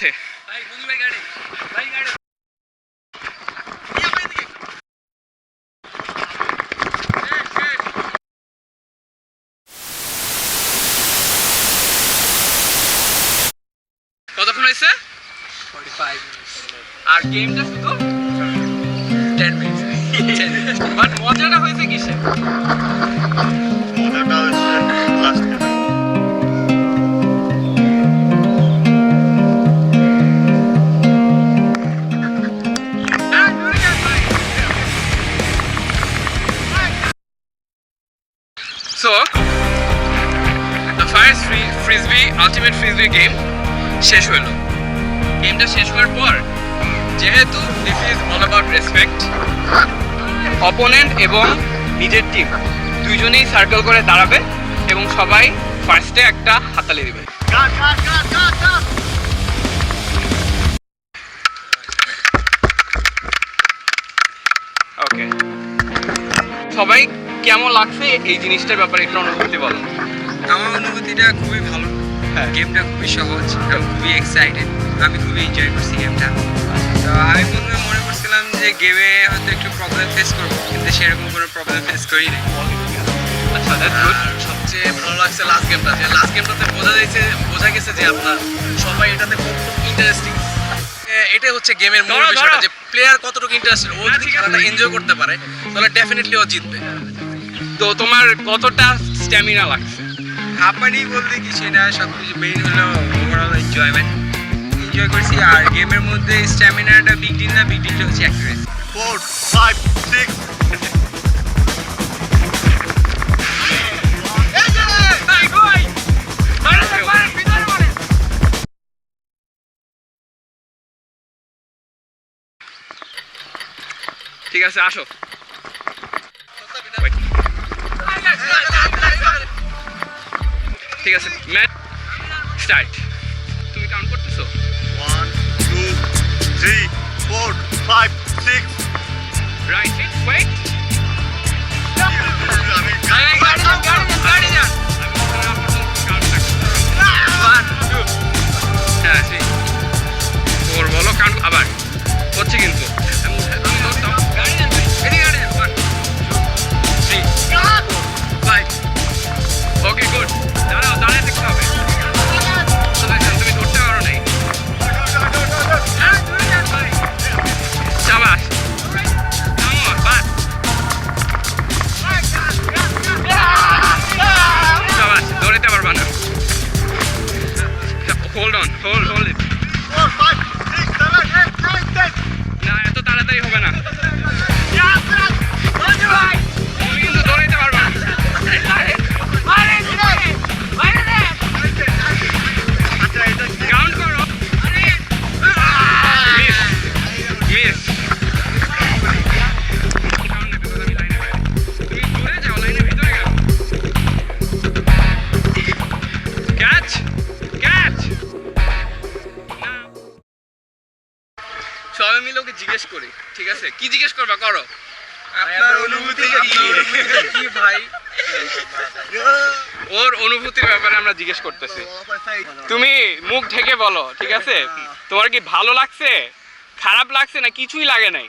আছে কতক্ষণ হয়েছে? 45 আর গেমটা শুধু 10 মিনিট। বাট মজাটা হয়েছে কিসে? মজাটা হয়েছে লাস্ট গেমে। So, the first frisbee ultimate frisbee game শেষ হলো। গেমটা শেষ হওয়ার পর যেহেতু this is all about respect, opponent এবং নিজের টিম দুইজনেই সার্কেল করে দাঁড়াবে এবং সবাই ফার্স্টে একটা হাততালি দিবে। ওকে, সবাই কেমন লাগছে এই জিনিসটার ব্যাপারে একটু অনুভূতি বলো। আমার অনুভূতিটা খুবই ভালো, গেমটা খুবই সহজ এবং খুবই এক্সাইটেড, আমি খুবই এনজয় করছি গেমটা। তো আমি মনে করছিলাম যে গেমে হয়তো একটু প্রবলেম ফেস করবো, কিন্তু সেরকম কোনো প্রবলেম ফেস করি নাই। আচ্ছা, দ্যাটস গুড। সবচেয়ে ভালো লাগছে লাস্ট গেমটাতে বোঝা গেছে যে আপনার সবাই এটাতে খুব ইন্টারেস্টিং। এটাই হচ্ছে গেমের মূল বিষয়টা, যে প্লেয়ার কতটুকু ইন্টারেস্টেড। ও যদি খেলাটা এনজয় করতে পারে তাহলে ডেফিনেটলি ও জিতবে। তো তোমার কতটা স্ট্যামিনা লাগছে? হাঁপানি বলতে কিছু না, সব কিছু মেইন হলো ওভারঅল এনজয় করছি। আর গেমের মধ্যে স্ট্যামিনাটা বিগ ডিল না, বিগ ডিলটা হচ্ছে অ্যাকুরেসি। 4 5 6 ঠিক আছে, আসো। ঠিক আছে, ম্যাচ স্টার্ট। তুমি কাউন্ট করতেছো? 1 2 3 4 5 6 রাইট, ওয়েট। বলো কাউন্ট আবার হচ্ছে কিন্তু। ওকে, গুড। দাঁড়ায় দেখতে হবে। তুমি ধরতে পারো নাই। শাবাশ। শাবাশ, দৌড়াতে পারবা না। Hold on, hold it. 4 5 6 7 8 9 10 না, এত তাড়াতাড়ি হবে না। তুমি কিন্তু দৌড়াইতে পারবা না। কাউন্ট করো। Miss miss. তুমি দূরে যাও, লাইনের ভিতরে গেল। Catch catch. সবাই মিলে ওকে জিজ্ঞেস করি, ঠিক আছে? কি জিজ্ঞেস করবা, করো। আপনার অনুভূতি কি ভাই? ওর অনুভূতির ব্যাপারে আমরা জিজ্ঞেস করতেছি। তুমি মুখ ঢেকে বলো, ঠিক আছে? তোমার কি ভালো লাগছে, খারাপ লাগছে, না কিছুই লাগে নাই?